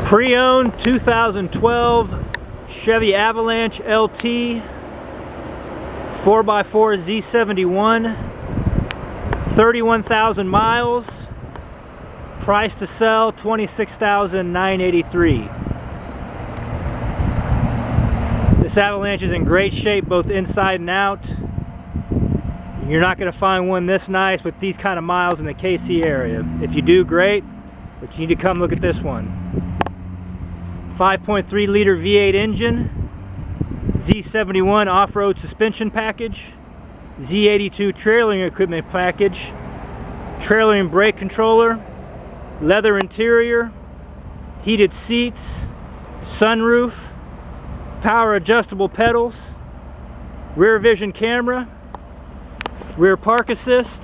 Pre-owned 2012 Chevy Avalanche LT 4x4 Z71, 31,000 miles, price to sell $26,983. This Avalanche is in great shape both inside and out. You're not going to find one this nice with these kind of miles in the KC area. If you do, great, but you need to come look at this one. 5.3 liter V8 engine, Z71 off-road suspension package, Z82 trailering equipment package, trailering brake controller, leather interior, heated seats, sunroof, power adjustable pedals, rear vision camera, rear park assist,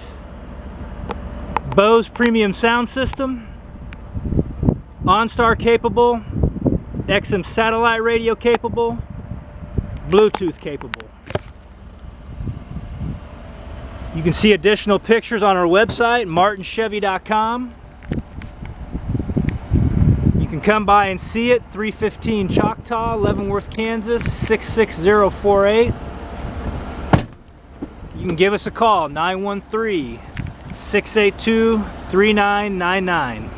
Bose premium sound system, OnStar capable, XM satellite radio capable, Bluetooth capable. You can see additional pictures on our website, martinchevy.com. You can come by and see it, 315 Choctaw, Leavenworth, Kansas, 66048. You can give us a call, 913-682-3999.